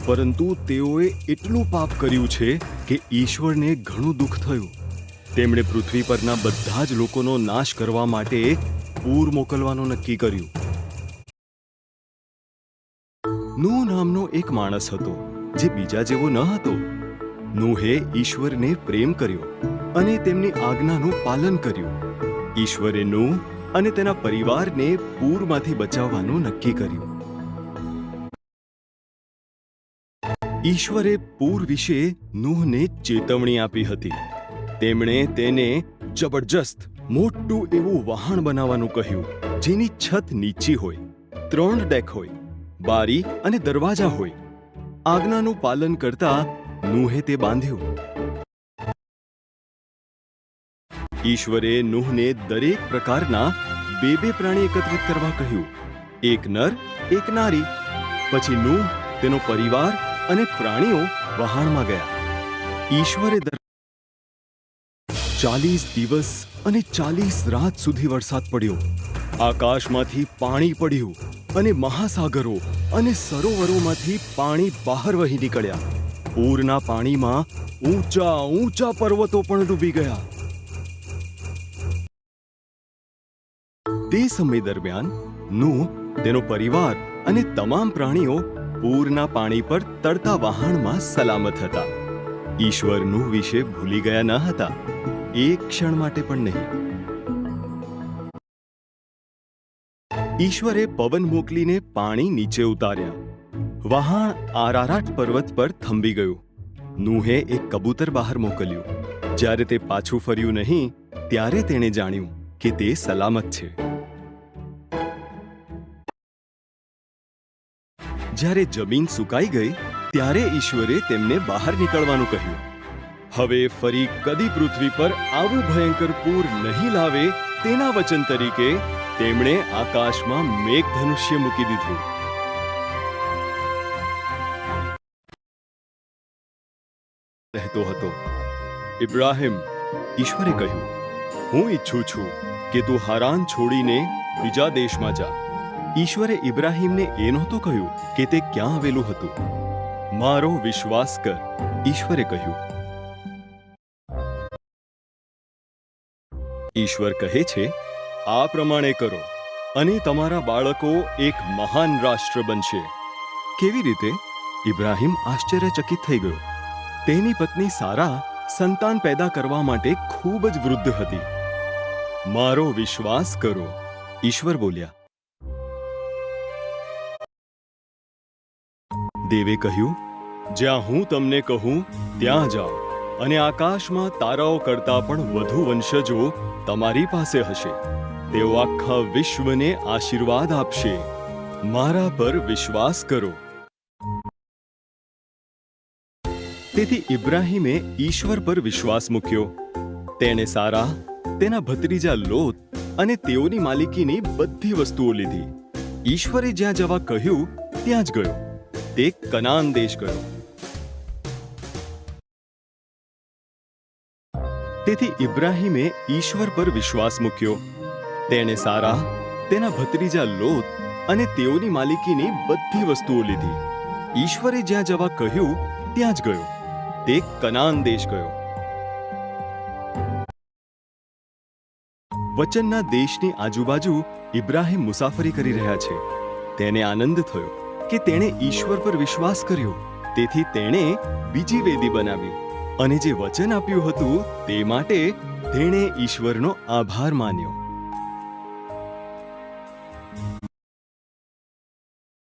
પરંતુ તેઓએ એટલું પાપ કર્યું છે કે ઈશ્વરને ઘણું દુઃખ થયું. તેમણે પૃથ્વી પરના બધા જ લોકોનો નાશ કરવા માટે પૂર મોકલવાનું નક્કી કર્યું. નૂહ નામનો એક માણસ હતો જે બીજા જેવો ન હતો. નૂહે ઈશ્વરને પ્રેમ કર્યો અને તેમની આજ્ઞાનું પાલન કર્યું. ઈશ્વરે નૂહ અને તેના પરિવારને પૂરમાંથી બચાવવાનું નક્કી કર્યું. ઈશ્વરે પૂર વિશે નૂહને ચેતવણી આપી હતી. તેમણે તેને જબરજસ્ત મોટું એવું વહાણ બનાવવાનું કહ્યું, જેની છત નીચી હોય, 3 ડેક હોય, બારી અને દરવાજા હોય. આજ્ઞાનું પાલન કરતા નૂહે તે બાંધ્યું. ઈશ્વરે નૂહને દરેક પ્રકારના 2 પ્રાણી એકત્રિત કરવા કહ્યું, એક નર, એક નારી. પછી નૂહ, તેનો પરિવાર અને પ્રાણીઓ વહાણમાં ગયા. ઈશ્વરે 40 દિવસ અને 40 રાત સુધી વરસાદ પડ્યો. આકાશમાંથી પાણી પડ્યું અને મહાસાગરો અને સરોવરોમાંથી પાણી બહાર વહી નીકળ્યા. પૂરના પાણીમાં ઊંચા ઊંચા પર્વતો પણ ડૂબી ગયા. તે સમય દરમિયાન નૂહ, તેનો પરિવાર અને તમામ પ્રાણીઓ પૂરના પાણી પર તરતા વહાણમાં સલામત હતા. ઈશ્વર નૂહ વિશે ભૂલી ગયા ન હતા, એક ક્ષણ માટે પણ નહીં. ઈશ્વરે પવન મોકલીને પાણી નીચે ઉતાર્યા. વહાણ આરારાટ પર્વત પર થંભી ગયું. નૂહે એક કબૂતર બહાર મોકલ્યું. જ્યારે તે પાછું ફર્યું નહીં, ત્યારે તેણે જાણ્યું કે તે સલામત છે. જ્યારે જમીન સુકાઈ ગઈ, ત્યારે ઈશ્વરે તેમને બહાર નીકળવાનું કહ્યું. હવે ફરી કદી પૃથ્વી પર આવું ભયંકર પૂર નહીં લાવે, તેના વચન તરીકે તેમણે આકાશમાં મેઘધનુષ્ય મૂકી દીધું. રહેતો હતો. ઇબ્રાહિમ, ઈશ્વરે કહ્યું, હું ઈચ્છું છું કે તું હારાન છોડીને બીજા દેશમાં જા. ઈશ્વરે ઇબ્રાહિમને એ નહોતું કહ્યું કે તે ક્યાં આવેલું હતું. મારો વિશ્વાસ કર, ઈશ્વરે કહ્યું. ઈશ્વર કહે છે, આ પ્રમાણે કરો અને તમારા બાળકો એક મહાન રાષ્ટ્ર બનશે. કેવી રીતે? ઇબ્રાહિમ આશ્ચર્યચકિત થઈ ગયો. તેની પત્ની સારા સંતાન પેદા કરવા માટે ખૂબ જ વૃદ્ધ હતી. મારો વિશ્વાસ કરો, ઈશ્વર બોલ્યા. દેવે કહ્યું, જ્યાં હું તમને કહું ત્યાં જાઓ, અને આકાશમાં તારાઓ કરતાં પણ વધુ વંશજો તમારી પાસે હશે. તેઓ આખા વિશ્વને આશીર્વાદ આપશે. મારા પર વિશ્વાસ કરો. તેથી ઇબ્રાહિમે ઈશ્વર પર વિશ્વાસ મૂક્યો. તેણે સારા, તેના ભત્રીજા લોત અને તેઓની માલિકીની બધી વસ્તુઓ લીધી. ઈશ્વરે જ્યાં જવા કહ્યું ત્યાં જ ગયો. તે કનાન દેશ ગયો. તેથી ઇબ્રાહિમે ઈશ્વર પર વિશ્વાસ મૂક્યો. તેણે સારા, તેના ભત્રીજા લોત અને તેઓની માલિકીની બધી વસ્તુઓ લીધી. ઈશ્વરે જ્યાં જવા કહ્યું ત્યાં જ ગયો. તે કનાન દેશ ગયો. વચનના દેશની આજુબાજુ ઇબ્રાહિમ મુસાફરી કરી રહ્યા છે. તેને આનંદ થયો કે તેણે ઈશ્વર પર વિશ્વાસ કર્યો. તેથી તેણે બીજી વેદી બનાવી અને જે વચન આપ્યું હતું તે માટે તેણે ઈશ્વરનો આભાર માન્યો.